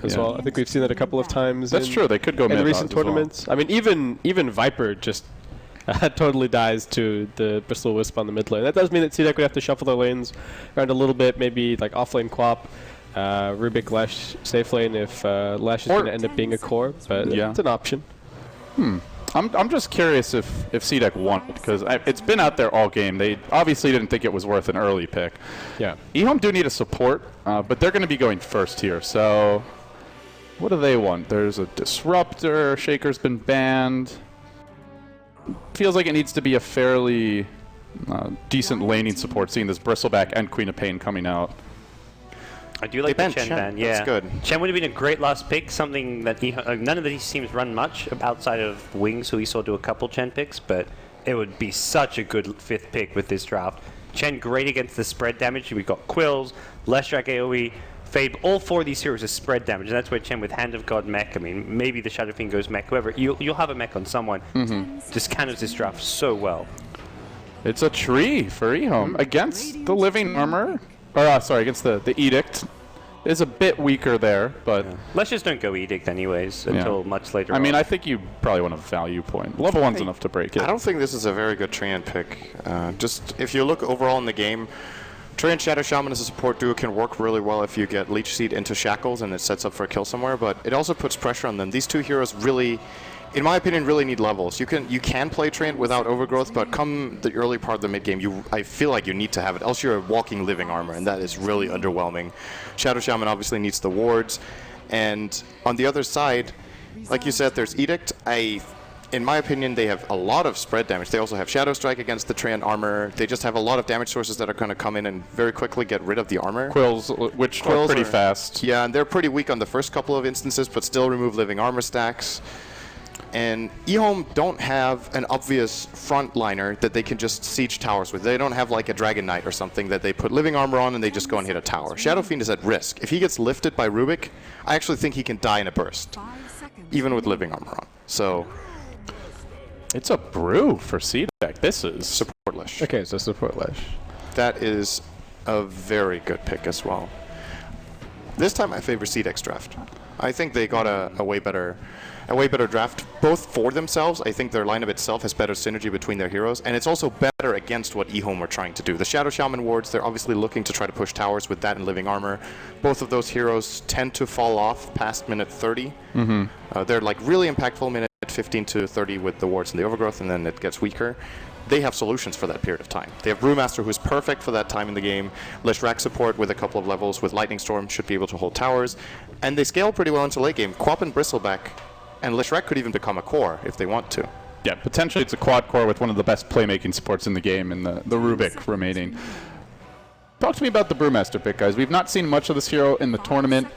as well. I think we've seen that a couple of times. That's true. They could go mid in recent tournaments. Well. I mean, even Viper just totally dies to the Bristol Wisp on the mid lane. That does mean that CDEC would have to shuffle their lanes around a little bit, maybe like offlane Quap, Rubik Lash safe lane if Lash is going to end up being a core, but it's an option. I'm just curious if CDEC won it, because it's been out there all game. They obviously didn't think it was worth an early pick. Yeah. Ehome do need a support, but they're going to be going first here. So what do they want? There's a Disruptor. Shaker's been banned. Feels like it needs to be a fairly decent laning support, seeing this Bristleback and Queen of Pain coming out. I do like the Chen ban, yeah. That's good. Chen would have been a great last pick, something that none of these teams run much outside of Wings, who we saw do a couple Chen picks, but it would be such a good 5th pick with this draft. Chen great against the spread damage. We've got Quills, Leshrac AoE, Fabe. All 4 of these heroes are spread damage, and that's where Chen with Hand of God mech, I mean, maybe the Shadow Fiend goes mech, whoever, you'll have a mech on someone. Just counters this draft so well. It's a tree for Ehome against the Living Armor. Or, sorry, against the Edict. Is a bit weaker there, but... Let's just don't go Edict anyways until much later on. I mean, I think you probably want a value point. Level 1's enough to break it. I don't think this is a very good Treant pick. Just, if you look overall in the game, Treant Shadow Shaman as a support duo can work really well if you get Leech Seed into Shackles and it sets up for a kill somewhere, but it also puts pressure on them. These two heroes really... in my opinion, really need levels. You can play Treant without Overgrowth, but come the early part of the mid game, I feel like you need to have it. Else you're a walking living armor, and that is really underwhelming. Shadow Shaman obviously needs the wards, and on the other side, like you said, there's Edict. In my opinion, they have a lot of spread damage. They also have Shadow Strike against the Treant armor. They just have a lot of damage sources that are going to come in and very quickly get rid of the armor. Quills, which are pretty fast. Yeah, and they're pretty weak on the first couple of instances, but still remove living armor stacks. And Ehome don't have an obvious frontliner that they can just siege towers with. They don't have like a Dragon Knight or something that they put living armor on and they just go and hit a tower. Shadow Fiend is at risk. If he gets lifted by Rubik, I actually think he can die in a burst, even with living armor on. So it's a brew for CDEC. This is support Lesh. Okay, so support Lesh. That is a very good pick as well. This time I favor CDEC's draft. I think they got a way better draft, both for themselves. I think their lineup itself has better synergy between their heroes, and it's also better against what Ehome are trying to do. The Shadow Shaman wards, they're obviously looking to try to push towers with that and living armor. Both of those heroes tend to fall off past minute 30. They're like really impactful minute 15 to 30 with the wards and the overgrowth, and then it gets weaker. They have solutions for that period of time. They have Brewmaster, who's perfect for that time in the game. Leshrac support with a couple of levels with Lightning Storm should be able to hold towers. And they scale pretty well into late game. Quap and Bristleback, and Leshrac could even become a core if they want to. Yeah, potentially it's a quad core with one of the best playmaking supports in the game, and the Rubik remaining. Talk to me about the Brewmaster pick, guys. We've not seen much of this hero in the tournament.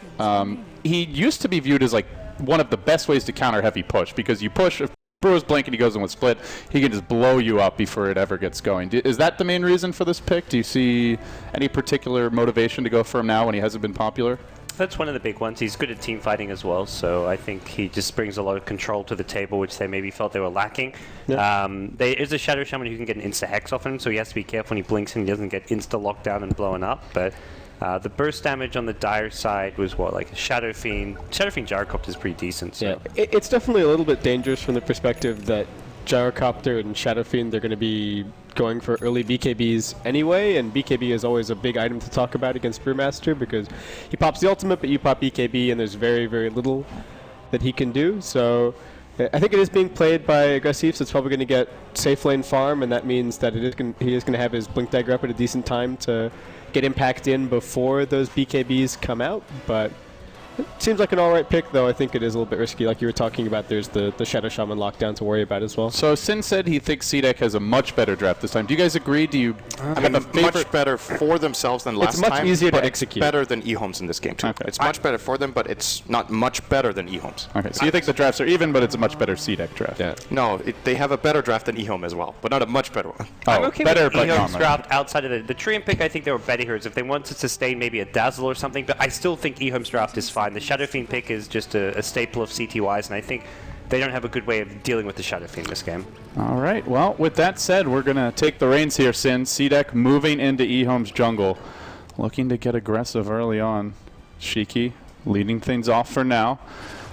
He used to be viewed as like one of the best ways to counter heavy push, because you push, if Brewer's blink and he goes in with split, he can just blow you up before it ever gets going. Is that the main reason for this pick? Do you see any particular motivation to go for him now when he hasn't been popular? That's one of the big ones. He's good at team fighting as well, so I think he just brings a lot of control to the table, which they maybe felt they were lacking. Yeah. There is a Shadow Shaman who can get an insta-hex off him, so he has to be careful when he blinks and he doesn't get insta-lockdown and blown up, but the burst damage on the Dire side was what, like a Shadow Fiend? Shadow Fiend Gyrocopter is pretty decent. So. Yeah, it's definitely a little bit dangerous from the perspective that Gyrocopter and Shadow Fiend, they're going to be going for early BKBs anyway, and BKB is always a big item to talk about against Brewmaster because he pops the ultimate, but you pop BKB, and there's very, very little that he can do. So I think it is being played by Aggressive, so it's probably going to get safe lane farm, and that means that he is going to have his Blink Dagger up at a decent time to get impact in before those BKBs come out, but it seems like an alright pick, though I think it is a little bit risky. Like you were talking about, there's the Shadow Shaman lockdown to worry about as well. So Sin said he thinks CDEC has a much better draft this time. Do you guys agree? Do you I mean, much better for themselves than last time. It's much easier to execute. Better than Ehome's in this game, too. Okay. It's much better for them, but it's not much better than Ehome's. Okay, so you think the drafts are even, but it's a much better CDEC draft? Yeah. No, they have a better draft than Ehome as well, but not a much better one. I'm okay better, with Ehome's draft outside of the Treant pick. I think there were better heroes. If they want to sustain maybe a Dazzle or something, but I still think Ehome's draft is fine. The Shadow Fiend pick is just a staple of CTYs, and I think they don't have a good way of dealing with the Shadow Fiend this game. All right, well, with that said, we're going to take the reins here, Sin. CDEC moving into Ehome's jungle, looking to get aggressive early on. Shiki leading things off for now.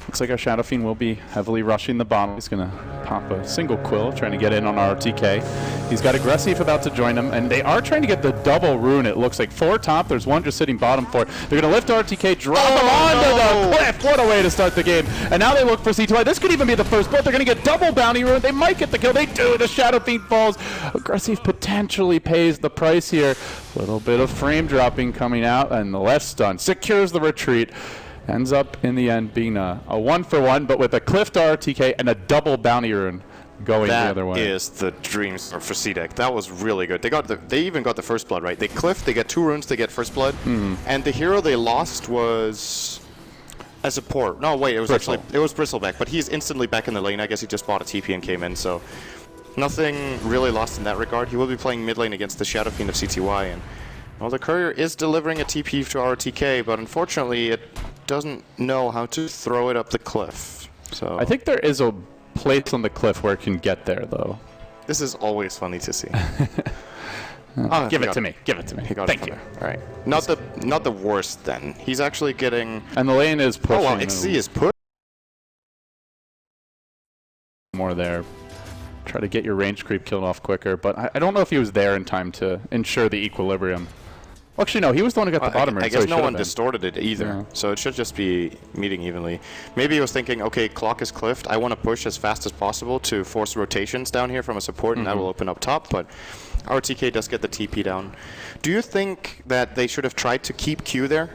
Looks like our Shadow Fiend will be heavily rushing the bottom. He's going to pop a single Quill, trying to get in on RTK. He's got Aggressive about to join him, and they are trying to get the double rune. It looks like 4 top. There's 1 just sitting bottom 4. They're going to lift RTK, drop him onto the cliff. What a way to start the game. And now they look for C2I. This could even be the first blood. They're going to get double bounty rune. They might get the kill. They do. The Shadow Fiend falls. Aggressive potentially pays the price here. A little bit of frame dropping coming out, and the left stun secures the retreat. Ends up in the end being a 1-for-1, but with a cliff to RTK and a double bounty rune going the other way. That is the dream start for CDEC. That was really good. They even got the first blood, right? They cliff, they get 2 runes, they get first blood, and the hero they lost was a support. No, wait, it was Bristle. actually Bristleback, but he's instantly back in the lane. I guess he just bought a TP and came in, so nothing really lost in that regard. He will be playing mid lane against the Shadow Fiend of CTY, and well, the courier is delivering a TP to RTK, but unfortunately it doesn't know how to throw it up the cliff. So I think there is a place on the cliff where it can get there, though. this is always funny to see. Give it to me. Give it to me. He got Thank it you. from there. All right. Not the worst then. He's actually getting. And the lane is pushing. Oh wow, XC is put. More there. Try to get your range creep killed off quicker, but I don't know if he was there in time to ensure the equilibrium. Well, actually, no, he was the one who got the bottom I ring. guess so no one distorted it either, Yeah. so it should just be meeting evenly. Maybe he was thinking, okay, clock is cliffed. I want to push as fast as possible to force rotations down here from a support, and that will open up top. But RTK does get the TP down. Do you think that they should have tried to keep Q there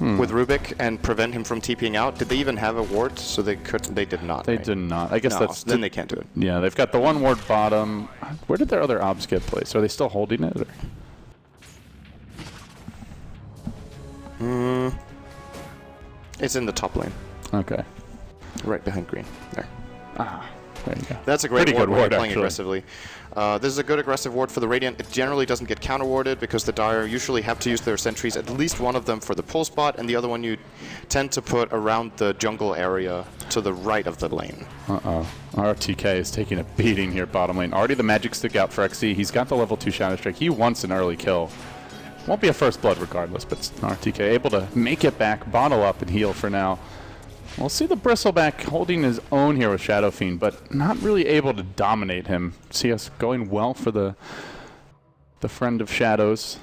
with Rubik and prevent him from TPing out? Did they even have a ward? So they couldn't. They did not. They right? did not. I guess No, that's then they can't do it. Yeah, they've got the 1 ward bottom. Where did their other obs get placed? Are they still holding it? Or? It's in the top lane, Okay. right behind green. There. There you go. That's a great Pretty ward good when you're ward, playing actually. aggressively. This is a good aggressive ward for the Radiant. It generally doesn't get counter-warded because the Dire usually have to use their sentries, at least one of them for the pull spot, and the other one you tend to put around the jungle area to the right of the lane. Uh-oh. RTK is taking a beating here bottom lane. Already the magic stick out for XC. He's got the level 2 Shadow Strike. He wants an early kill. Won't be a first blood regardless, but RTK able to make it back, bottle up, and heal for now. We'll see the Bristleback holding his own here with Shadow Fiend, but not really able to dominate him. See us going well for the friend of Shadows.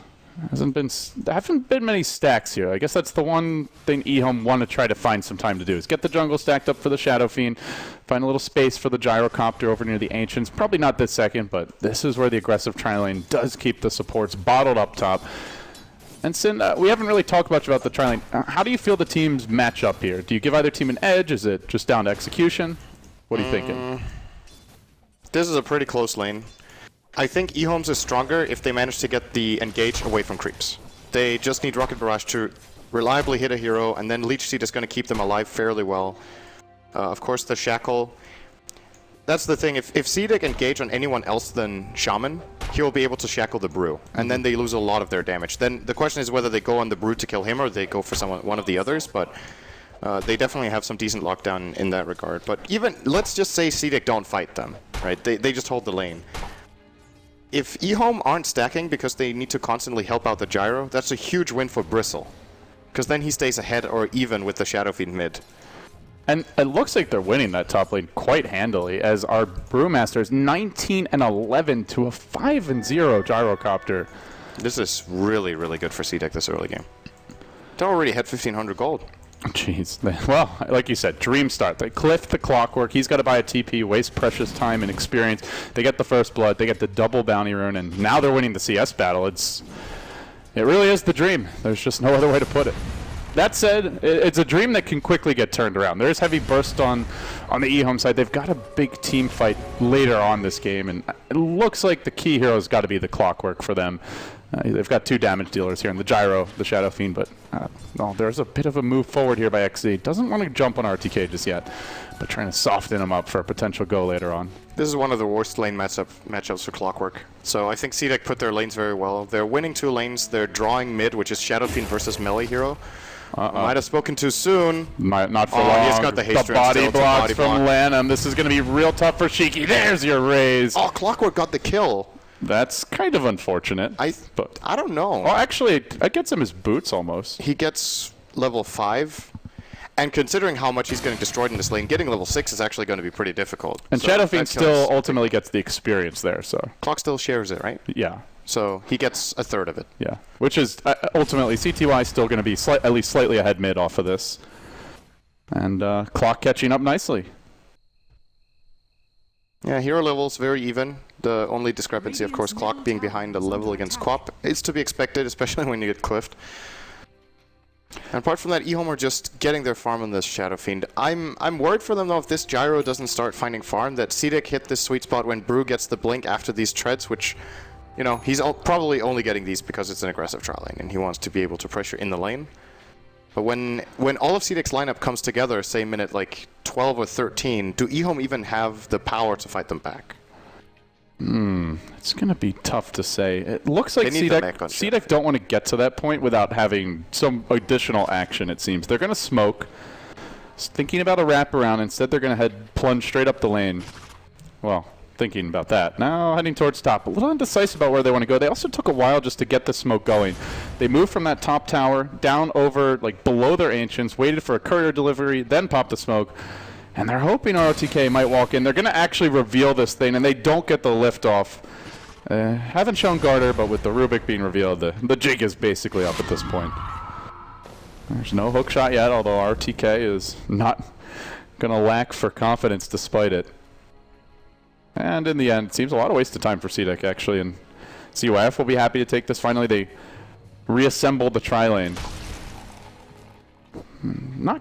There haven't been many stacks here. I guess that's the one thing Ehome want to try to find some time to do, is get the jungle stacked up for the Shadow Fiend, find a little space for the Gyrocopter over near the Ancients. Probably not this second, but this is where the aggressive tri-lane does keep the supports bottled up top. And Sin, we haven't really talked much about the tri-lane. How do you feel the teams match up here? Do you give either team an edge? Is it just down to execution? What are you thinking? This is a pretty close lane. I think Ehome's is stronger if they manage to get the engage away from creeps. They just need Rocket Barrage to reliably hit a hero, and then Leech Seed is going to keep them alive fairly well. Of course, the Shackle. That's the thing. If CDEC engage on anyone else than Shaman, he'll be able to shackle the Brew, and then they lose a lot of their damage. Then the question is whether they go on the Brew to kill him or they go for one of the others, but they definitely have some decent lockdown in that regard. But even, let's just say CDEC don't fight them, right? They just hold the lane. If Ehome aren't stacking because they need to constantly help out the Gyro, that's a huge win for Bristle, because then he stays ahead or even with the Shadow Fiend mid. And it looks like they're winning that top lane quite handily, as our Brewmaster is 19-11 to a 5-0 Gyrocopter. This is really, really good for CDEC this early game. They already had 1,500 gold. Jeez. Well, like you said, dream start. They cliff the clockwork. He's got to buy a TP, waste precious time and experience. They get the first blood. They get the double bounty rune, and now they're winning the CS battle. It really is the dream. There's just no other way to put it. That said, it's a dream that can quickly get turned around. There's heavy burst on the Ehome side. They've got a big team fight later on this game, and it looks like the key hero has got to be the clockwork for them. They've got 2 damage dealers here in the Gyro, the Shadow Fiend, but there's a bit of a move forward here by XZ. Doesn't want to jump on RTK just yet, but trying to soften him up for a potential go later on. This is one of the worst lane matchups for Clockwork. So I think CDEC put their lanes very well. They're winning 2 lanes. They're drawing mid, which is Shadow Fiend versus melee hero. Might have spoken too soon. Not for long. He's got the haste rune body still. blocks Body from block. Lanham. This is going to be real tough for Shiki. There's your raise. Oh, Clockwork got the kill. That's kind of unfortunate. I don't know. Oh, actually, it gets him his boots almost. He gets level 5. And considering how much he's getting destroyed in this lane, getting level 6 is actually going to be pretty difficult. And So Shadowfiend that still kills- ultimately gets the experience there, so Clock still shares it, right? yeah. So he gets a third of it. Yeah, which is ultimately CTY still going to be at least slightly ahead mid off of this. And Clock catching up nicely. Yeah, hero levels very even. The only discrepancy, of course, Clock being behind a level against Quap is to be expected, especially when you get cliffed. And apart from that, Ehome are just getting their farm on this Shadow Fiend. I'm worried for them though if this Gyro doesn't start finding farm, that CDEC hit this sweet spot when Brew gets the blink after these treads, which, you know, he's probably only getting these because it's an aggressive trial lane and he wants to be able to pressure in the lane. But when all of CDEC's lineup comes together, say minute like 12 or 13, do Ehome even have the power to fight them back? It's going to be tough to say. It looks like They need the CDEC, mech on CDEC don't want to get to that point without having some additional action, it seems. They're going to smoke. Thinking about a wraparound. Instead, they're going to plunge straight up the lane. Well, thinking about that. Now heading towards top. A little indecisive about where they want to go. They also took a while just to get the smoke going. They moved from that top tower down over, like, below their Ancients, waited for a courier delivery, then popped the smoke. And they're hoping ROTK might walk in. They're going to actually reveal this thing, and they don't get the lift off. Haven't shown Garter, but with the Rubik being revealed, the jig is basically up at this point. There's no hook shot yet, although RTK is not going to lack for confidence despite it. And in the end, it seems a lot of waste of time for CDEC, actually. And CYF will be happy to take this. Finally, they reassembled the tri-lane. Not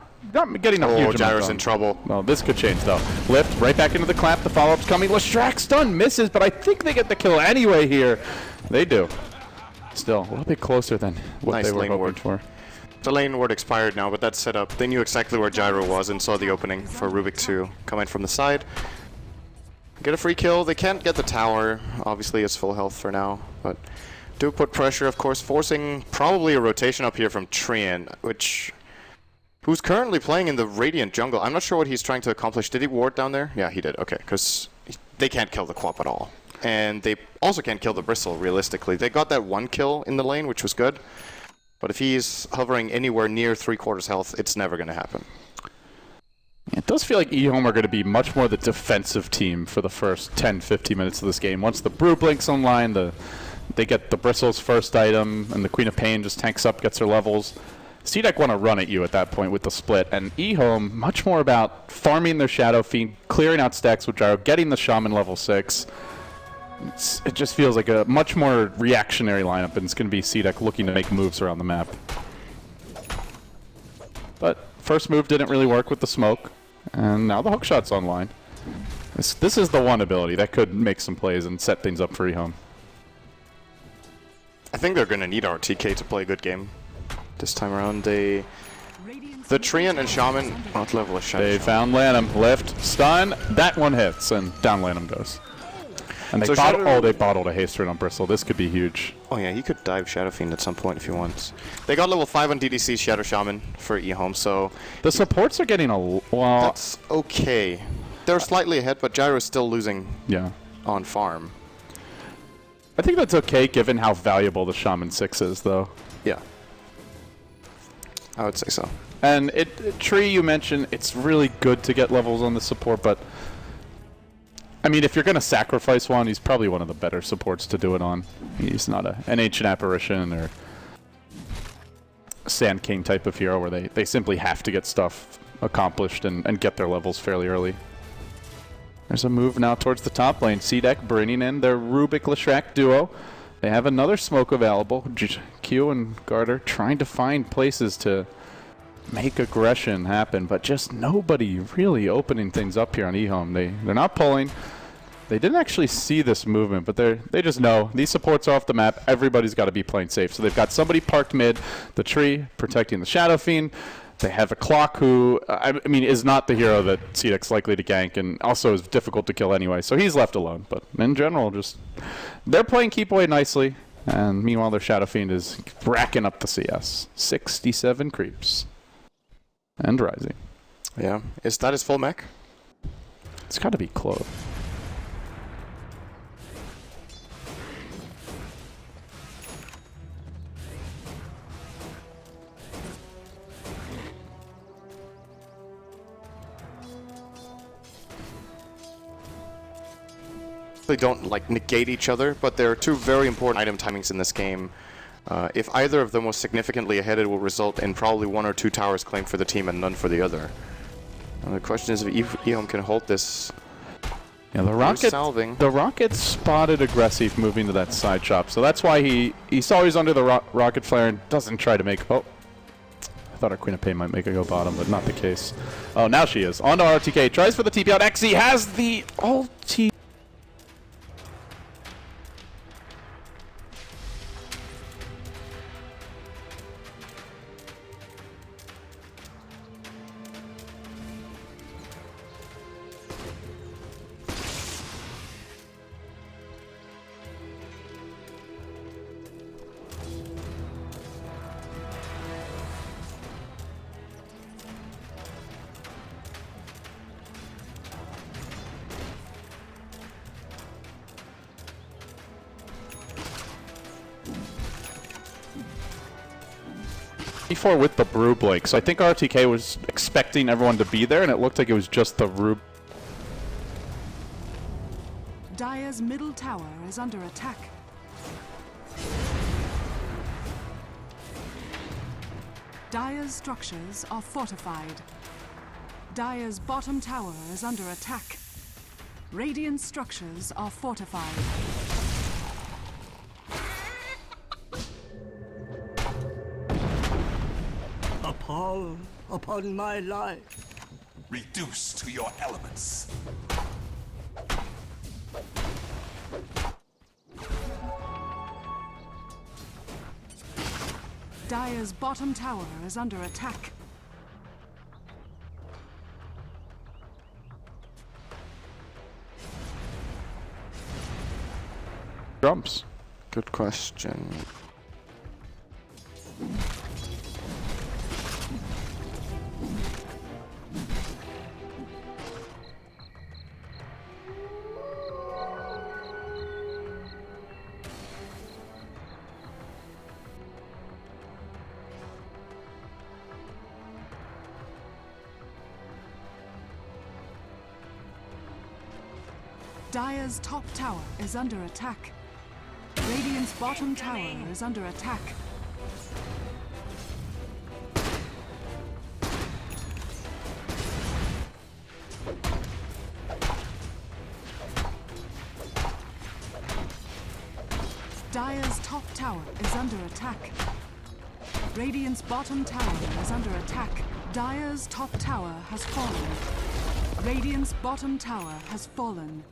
getting a huge amount Gyro's done. in trouble. Well, this could change, though. Lift, right back into the clap. The follow-up's coming. Leshrac stun misses, but I think they get the kill anyway here. They do. Still, a little bit closer than what Nice they were lane hoping ward. for. The lane ward expired now, but that's set up. They knew exactly where Gyro was and saw the opening for Rubik to come in from the side. Get a free kill. They can't get the tower. Obviously, it's full health for now, but do put pressure, of course, forcing probably a rotation up here from Trian, who's currently playing in the Radiant jungle. I'm not sure what he's trying to accomplish. Did he ward down there? Yeah, he did. Okay, because they can't kill the Quap at all. And they also can't kill the Bristle, realistically. They got that one kill in the lane, which was good. But if he's hovering anywhere near 3/4 health, it's never going to happen. It does feel like Ehome are going to be much more the defensive team for the first 10-15 minutes of this game. Once the Brew blinks online, they get the Bristle's first item, and the Queen of Pain just tanks up, gets her levels. CDEC want to run at you at that point with the split, and Ehome much more about farming their Shadow Fiend, clearing out stacks with Gyro, getting the Shaman level 6. It just feels like a much more reactionary lineup, and it's going to be CDEC looking to make moves around the map. But first move didn't really work with the smoke, and now the hookshot's online. This is the one ability that could make some plays and set things up for Ehome. I think they're going to need RTK to play a good game this time around. The Treant and Shaman out level a Shadow They Shaman. found Lanham. Lift, stun, that one hits, and down Lanham goes. And they So they bottled a haste rate on Bristle. This could be huge. Oh yeah, he could dive Shadow Fiend at some point if he wants. They got level 5 on DDC Shadow Shaman for Ehome, so The supports are getting well, that's okay. They're slightly ahead, but Gyro is still losing yeah. on farm. I think that's okay given how valuable the Shaman 6 is, though. Yeah. I would say so. And Tree, you mentioned, it's really good to get levels on the support, but I mean, if you're going to sacrifice one, he's probably one of the better supports to do it on. He's not an Ancient Apparition or Sand King type of hero where they simply have to get stuff accomplished and get their levels fairly early. There's a move now towards the top lane. CDEC bringing in their Rubik Leshrac duo. They have another smoke available. Q and Garter trying to find places to make aggression happen, but just nobody really opening things up here on Ehome. They're not pulling. They didn't actually see this movement, but they just know these supports are off the map. Everybody's got to be playing safe. So they've got somebody parked mid, the Tree protecting the Shadow Fiend. They have a Clock who, I mean, is not the hero that CDEC's likely to gank and also is difficult to kill anyway, so he's left alone. But in general, just they're playing keep away nicely, and meanwhile their Shadow Fiend is racking up the CS. 67 creeps. And rising. Yeah. Is that his full mech? It's got to be close. don't like negate each other, but there are two very important item timings in this game. If either of them was significantly ahead, it will result in probably 1 or 2 towers claimed for the team and none for the other. And the question is if Ehome can hold this. Yeah, the Rocket spotted aggressive moving to that side chop, so that's why he saw he's under the Rocket Flare and doesn't try to make. Oh, I thought our Queen of Pain might make it go bottom, but not the case. Oh, now she is. On to RTK, tries for the TP out. XZ has the ulti. With the Brew Blake, so I think RTK was expecting everyone to be there, and it looked like it was just the Rube. Dire's middle tower is under attack. Dire's structures are fortified. Dire's bottom tower is under attack. Radiant structures are fortified. Appall upon my life. Reduce to your elements. Dire's bottom tower is under attack. Jumps. Good question. Dire's top tower is under attack. Radiant's bottom tower is under attack. Dire's top tower is under attack. Radiant's bottom tower is under attack. Dire's top tower has fallen. Radiant's bottom tower has fallen.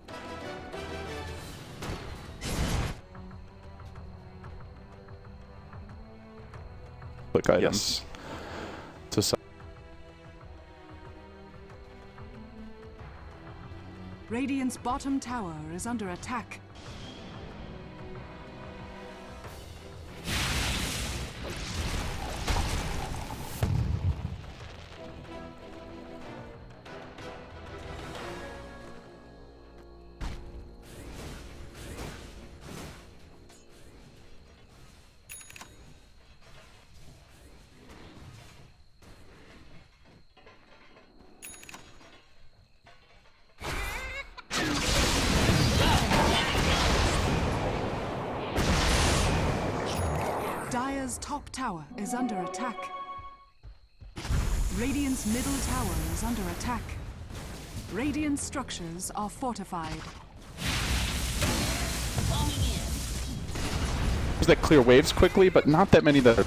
Quick items. Yes. Radiant's bottom tower is under attack. Dire's top tower is under attack. Radiant's middle tower is under attack. Radiant structures are fortified. That clear waves quickly, but not that many that are.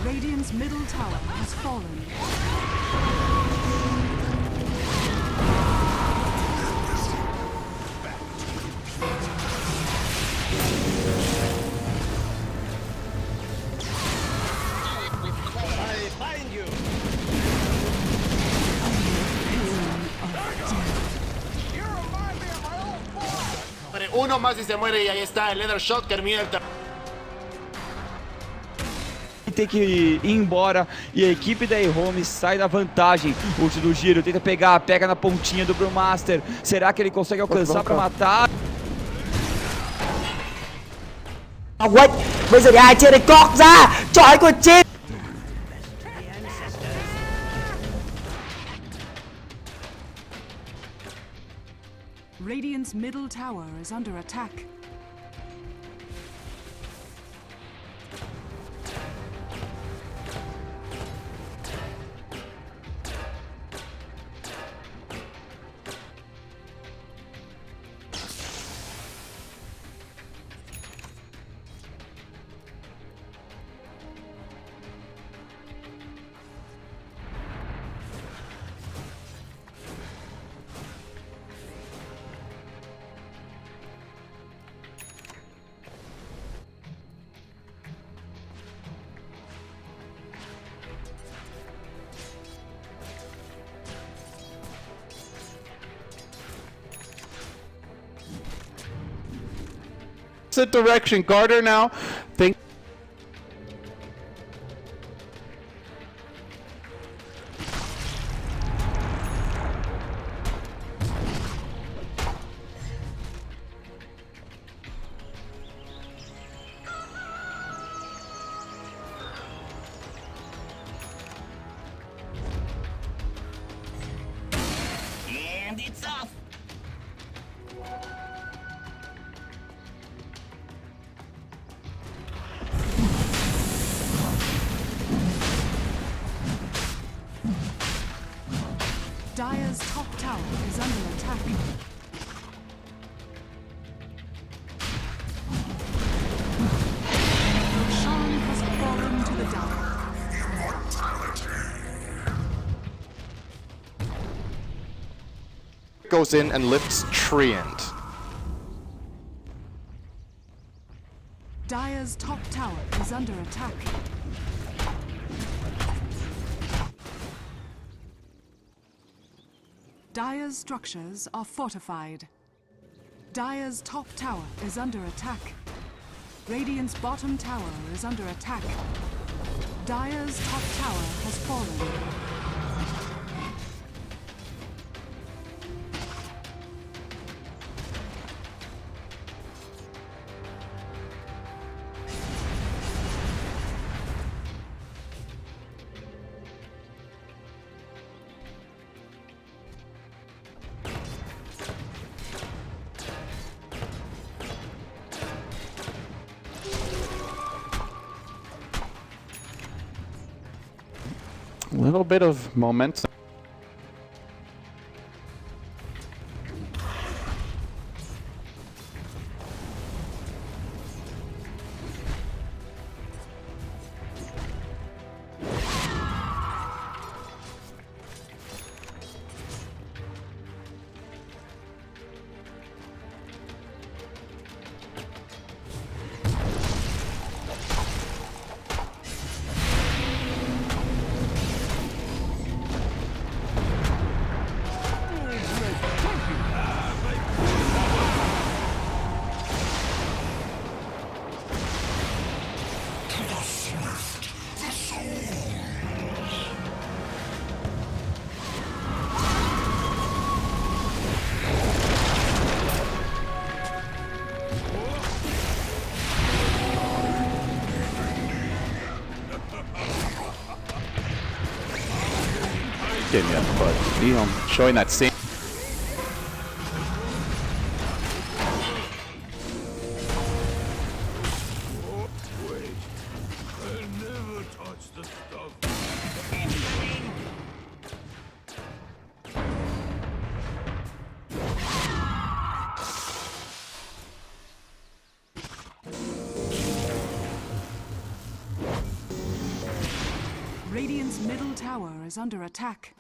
Radiant's middle tower has fallen. Uno más y se muere y ahí está el Leather Shot, termina el tem que ir embora e a equipe da Ehome sai da vantagem. Ult do giro, tenta pegar, pega na pontinha do Brewmaster. Será que ele consegue alcançar para matar? quên. Bây giờ thì ai chia đây cọc ra. Trời ơi chết. Radiant's middle tower is under attack. Opposite direction. Garter now. Think. And it's off. Dire's top tower is under attack. Roshan has fallen to the dark. Goes in and lifts Treant. Dire's top tower is under attack. Dire's structures are fortified. Dire's top tower is under attack. Radiant's bottom tower is under attack. Dire's top tower has fallen. A little bit of momentum. Game yet, but Ehome showing that same. Radiant's middle tower is under attack.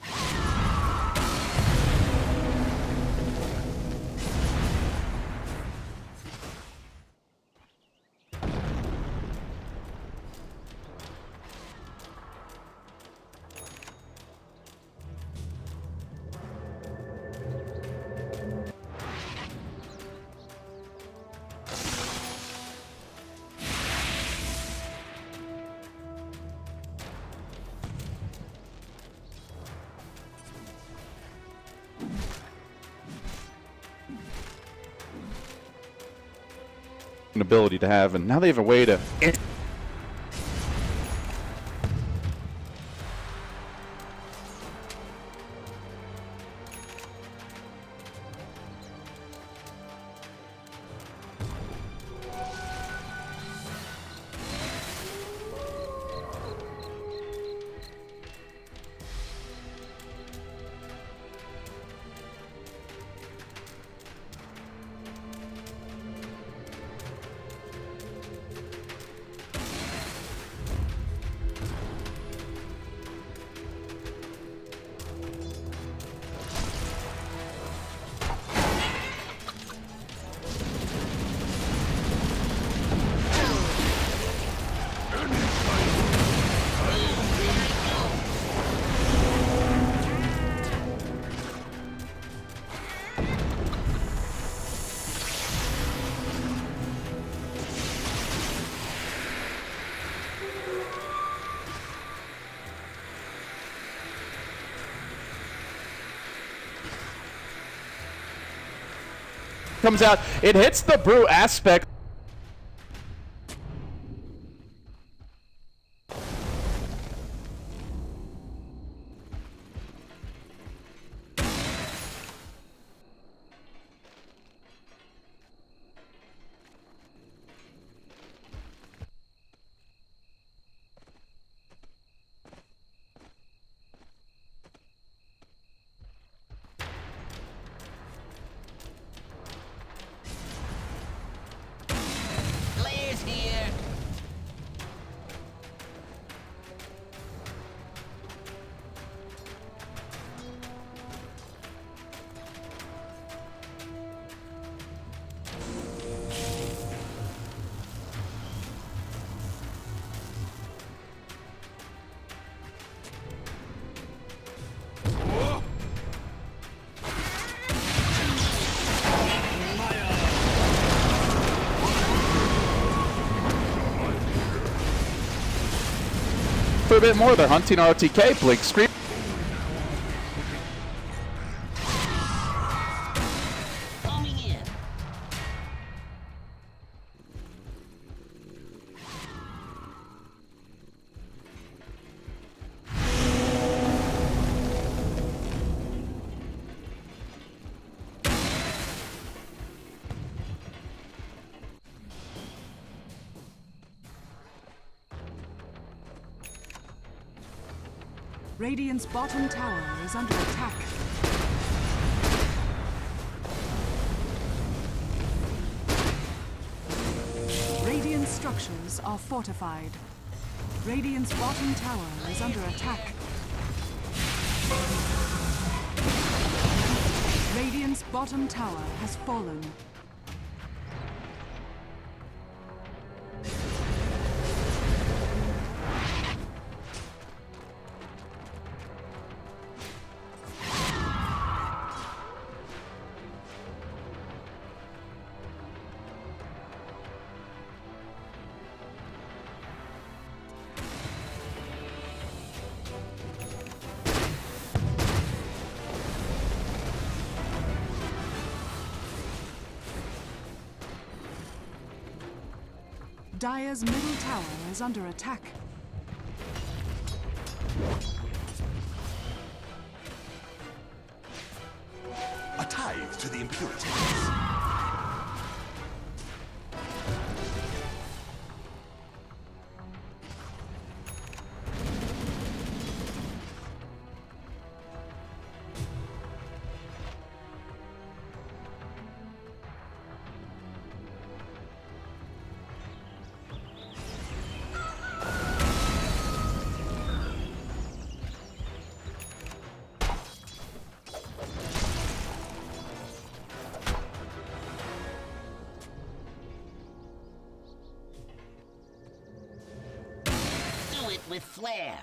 an ability to have, and now they have a way to. Comes out, it hits the brew aspect. For a bit more, they're hunting RTK, Blink Scream. Radiant's bottom tower is under attack. Radiant structures are fortified. Radiant's bottom tower is under attack. Radiant's bottom tower has fallen. Dire's middle tower is under attack. A tithe to the impurities. With flair.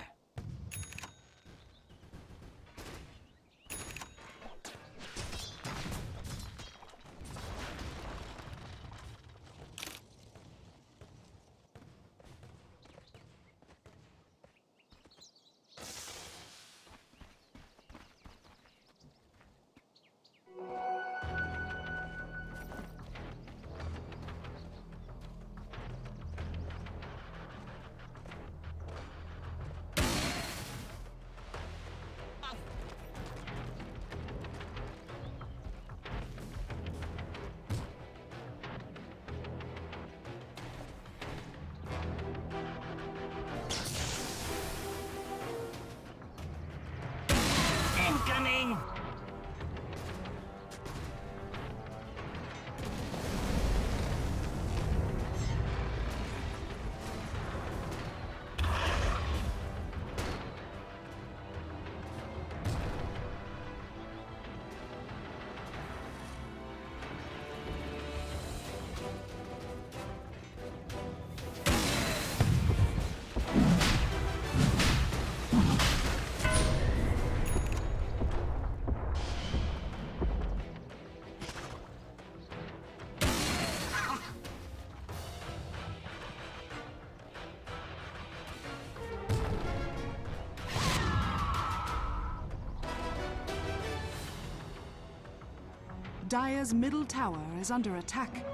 Dire's middle tower is under attack.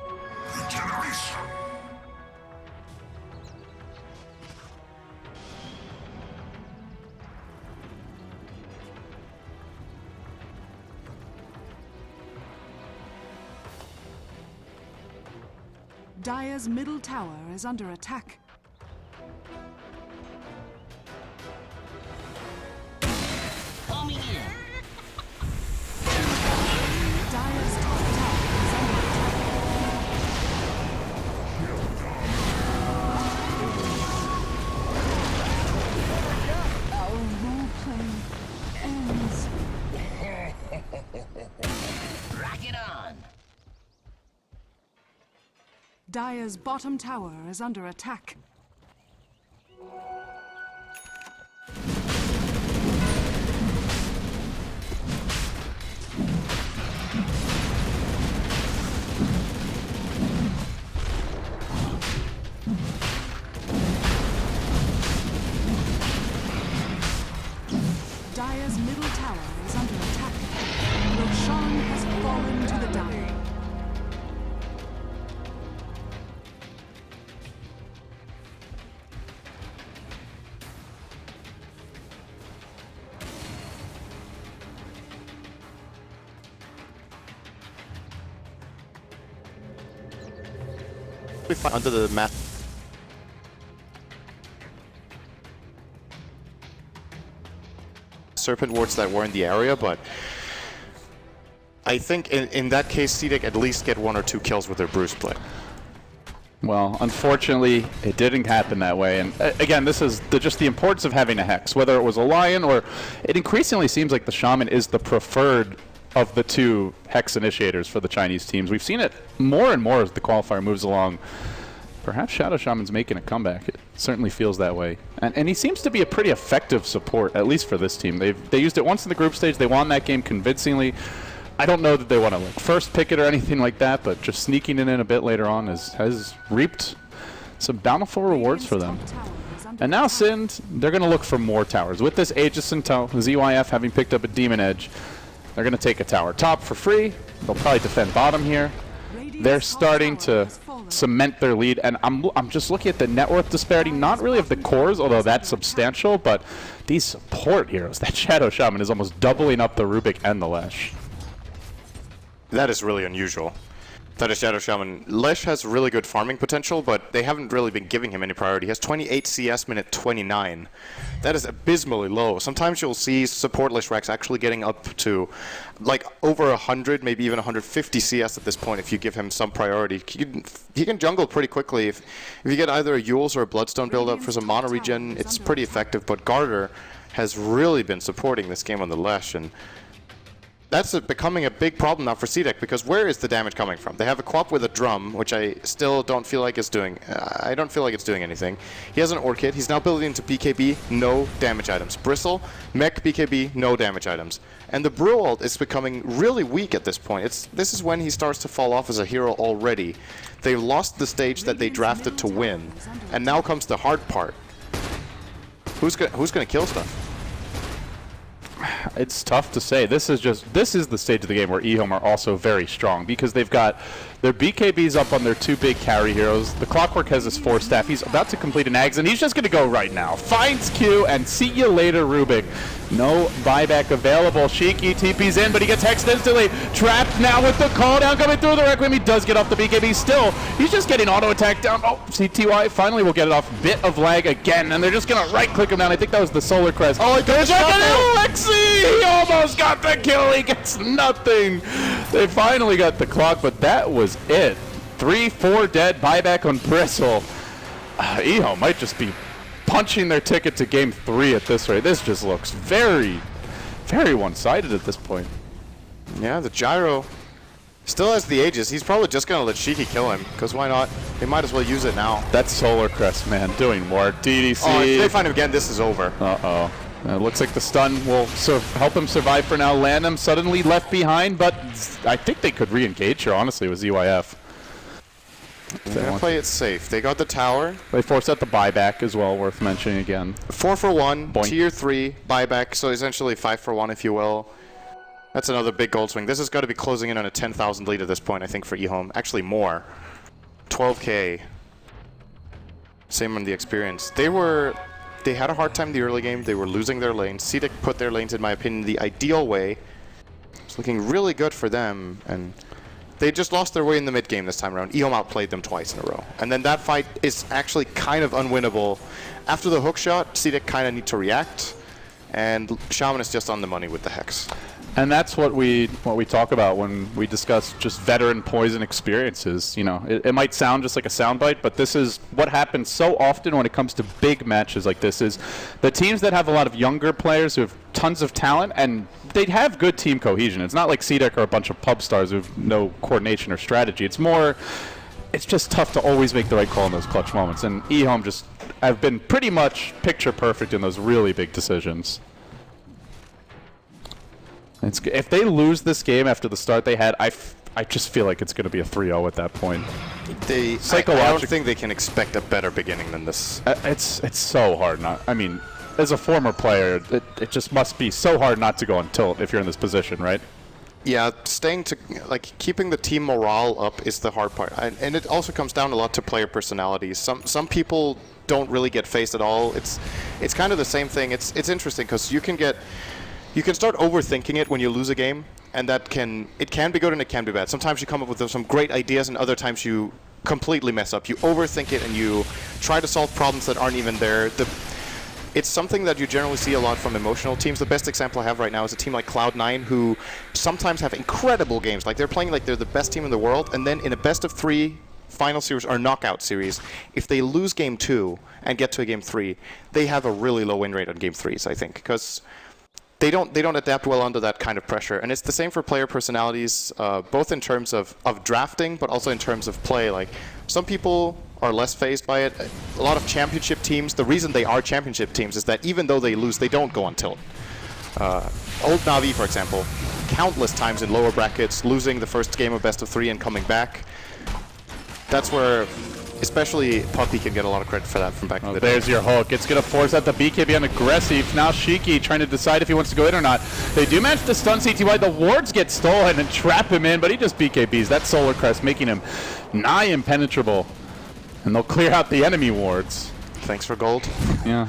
Dire's middle tower is under attack. Coming in. Dire's top tower is under attack. Our role-playing ends. Rock it on. Dire's bottom tower is under attack. Dire's middle tower is under attack. Roshan has fallen to the Dire. Under the map. Serpent wards that were in the area, but I think in that case, CDEC at least get 1 or 2 kills with their Bruce play. Well, unfortunately, it didn't happen that way. And again, this is just the importance of having a Hex. Whether it was a Lion or... It increasingly seems like the Shaman is the preferred of the 2 Hex initiators for the Chinese teams. We've seen it more and more as the qualifier moves along. Perhaps Shadow Shaman's making a comeback. It certainly feels that way. And he seems to be a pretty effective support, at least for this team. They used it once in the group stage. They won that game convincingly. I don't know that they want to first pick it or anything like that, but just sneaking it in a bit later on has reaped some bountiful rewards for them. And now Sind, they're going to look for more towers. With this Aegis in tow, ZYF having picked up a Demon Edge, they're going to take a tower top for free. They'll probably defend bottom here. They're starting to cement their lead, and I'm just looking at the net worth disparity, not really of the cores, although that's substantial, but these support heroes. That Shadow Shaman is almost doubling up the Rubik and the Lesh. That is really unusual. That is Shadow Shaman. Lesh has really good farming potential, but they haven't really been giving him any priority. He has 28 CS minute 29. That is abysmally low. Sometimes you'll see support Lesh Rex actually getting up to like over 100, maybe even 150 CS at this point if you give him some priority. He can jungle pretty quickly. If you get either a Yules or a Bloodstone build up for some mana regen, it's pretty effective, but Garter has really been supporting this game on the Lesh, and that's becoming a big problem now for CDEC, because where is the damage coming from? They have a Quap with a drum, which I still don't feel like it's doing. I don't feel like it's doing anything. He has an Orchid. He's now building into BKB, no damage items. Bristle, Mech, BKB, no damage items. And the Brew ult is becoming really weak at this point. This is when he starts to fall off as a hero already. They've lost the stage that they drafted to win, and now comes the hard part. Who's gonna kill stuff? It's tough to say. This is the stage of the game where Ehome are also very strong, because they've got their BKBs up on their 2 big carry heroes. The Clockwork has his 4 staff. He's about to complete an Ags, and he's just going to go right now. Finds Q, and see you later, Rubik. No buyback available. Shiki TP's in, but he gets hexed instantly. Trapped now with the call down coming through the Requiem. He does get off the BKB still. He's just getting auto attacked down. Oh, CTY finally will get it off. Bit of lag again, and they're just going to right click him down. I think that was the Solar Crest. Oh, there's Alexi! He almost got the kill. He gets nothing. They finally got the clock, but that was it. 3-4 dead. Buyback on Bristle. Ehome might just be punching their ticket to game 3 at this rate. This just looks very, very one-sided at this point. Yeah, the Gyro still has the Aegis. He's probably just going to let Shiki kill him, because why not? They might as well use it now. That Solar Crest, man, doing more. DDC. Oh, if they find him again, this is over. Uh-oh. It looks like the stun will help him survive for now. Landham suddenly left behind, but I think they could re-engage here, honestly, with ZYF. They're going to play it safe. They got the tower. They forced out the buyback as well, worth mentioning again. 4 for 1, Boink. tier 3 buyback, so essentially 5 for 1, if you will. That's another big gold swing. This has got to be closing in on a 10,000 lead at this point, I think, for Ehome. Actually, more. 12K. Same on the experience. They had a hard time in the early game. They were losing their lanes. CDEC put their lanes, in my opinion, the ideal way. It's looking really good for them, and they just lost their way in the mid game this time around. Ehome outplayed them twice in a row. And then that fight is actually kind of unwinnable. After the hook shot, CDEC kind of need to react, and Shaman is just on the money with the Hex. And that's what we talk about when we discuss just veteran poison experiences. You know, it might sound just like a soundbite, but this is what happens so often when it comes to big matches like this. Is the teams that have a lot of younger players who have tons of talent, and they'd have good team cohesion. It's not like CDEC are a bunch of pub stars who have no coordination or strategy. It's just tough to always make the right call in those clutch moments. And Ehome just have been pretty much picture perfect in those really big decisions. If they lose this game after the start they had, I just feel like it's going to be a 3-0 at that point. I don't think they can expect a better beginning than this. It's so hard not. I mean, as a former player, it just must be so hard not to go on tilt if you're in this position, right? Yeah, keeping the team morale up is the hard part, and it also comes down a lot to player personalities. Some people don't really get phased at all. It's kind of the same thing. It's interesting because you can start overthinking it when you lose a game, and it can be good and it can be bad. Sometimes you come up with some great ideas, and other times you completely mess up. You overthink it and you try to solve problems that aren't even there. It's something that you generally see a lot from emotional teams. The best example I have right now is a team like Cloud9, who sometimes have incredible games. Like they're playing like they're the best team in the world, and then in a best of 3 final series or knockout series, if they lose game 2 and get to a game 3, they have a really low win rate on game 3s, I think, because they don't adapt well under that kind of pressure. And it's the same for player personalities, both in terms of drafting, but also in terms of play. Like, some people are less phased by it. A lot of championship teams, the reason they are championship teams is that even though they lose, they don't go on tilt. Old Na'Vi, for example, countless times in lower brackets, losing the first game of best of 3 and coming back. That's where especially Puppy can get a lot of credit for that from back in the day. There's your hook. It's going to force out the BKB on aggressive. Now Shiki trying to decide if he wants to go in or not. They do manage to stun CTY. The wards get stolen and trap him in, but he just BKBs. That Solar Crest making him nigh impenetrable. And they'll clear out the enemy wards. Thanks for gold. Yeah,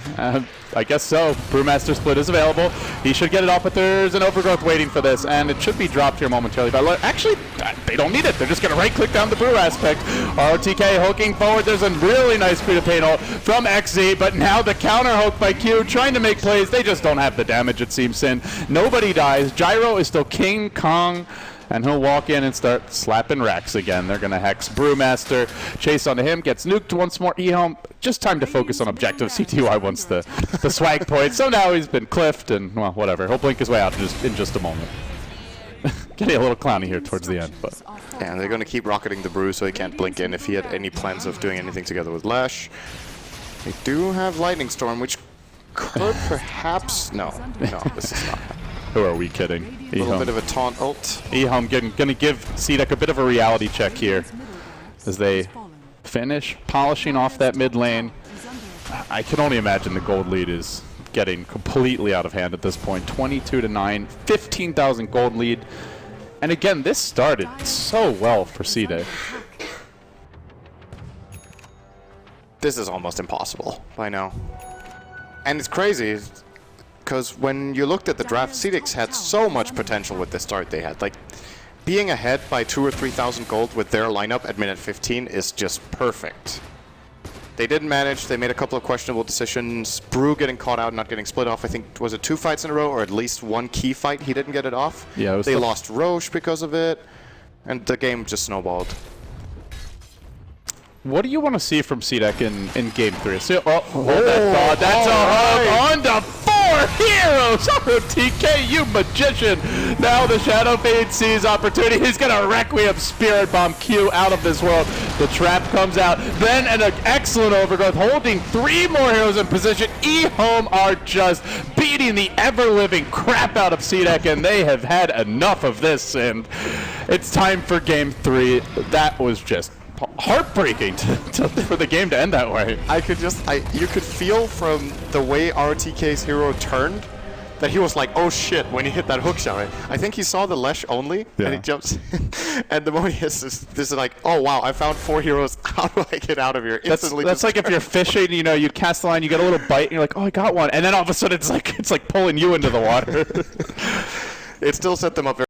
I guess so. Brewmaster split is available. He should get it off, but there's an overgrowth waiting for this, and it should be dropped here momentarily. But actually, they don't need it. They're just going to right-click down the brew aspect. ROTK hooking forward. There's a really nice Creed of Pain ult from XZ, but now the counter hook by Q trying to make plays. They just don't have the damage, it seems, Sin. Nobody dies. Gyro is still King Kong. And he'll walk in and start slapping racks again. They're going to hex Brewmaster. Chase onto him. Gets nuked once more. Ehome, just time to focus on objective. CTY wants the swag point. So now he's been cliffed and, well, whatever. He'll blink his way out in just a moment. Getting a little clowny here towards the end. But yeah, and they're going to keep rocketing the Brew so he can't blink in if he had any plans of doing anything together with Lash. They do have Lightning Storm, which could perhaps... No, this is not. Who are we kidding? A little bit of a taunt ult. Ehome going to give CDEC a bit of a reality check here as they finish polishing off that mid lane. I can only imagine the gold lead is getting completely out of hand at this point. 22-9, 15,000 gold lead. And again, this started so well for CDEC. This is almost impossible by now. And it's crazy, because when you looked at the draft, CDEC had so much potential with the start they had. Like, being ahead by 2,000 or 3,000 gold with their lineup at minute 15 is just perfect. They didn't manage. They made a couple of questionable decisions. Brew getting caught out, not getting split off. I think, was it 2 fights in a row, or at least 1 key fight he didn't get it off? Yeah, they lost Roche because of it, and the game just snowballed. What do you want to see from CDEC in Game 3? So, hold that thought. That's a hug on to 4 heroes! ROTK, you magician! Now the Shadow Fade sees opportunity. He's going to Requiem Spirit Bomb Q out of this world. The trap comes out. Then an excellent overgrowth, holding 3 more heroes in position. Ehome are just beating the ever-living crap out of CDEC, and they have had enough of this, and it's time for Game 3. That was just heartbreaking for the game to end that way. You could feel from the way ROTK's hero turned that he was like, oh shit, when he hit that hook shot, right? I think he saw the Lesh only, and he jumps in. And the moment he hits this is like, oh wow, I found 4 heroes. How do I get out of here? Instantly That's like if you're fishing, you know, you cast the line, you get a little bite, and you're like, oh, I got one. And then all of a sudden it's like pulling you into the water. It still set them up very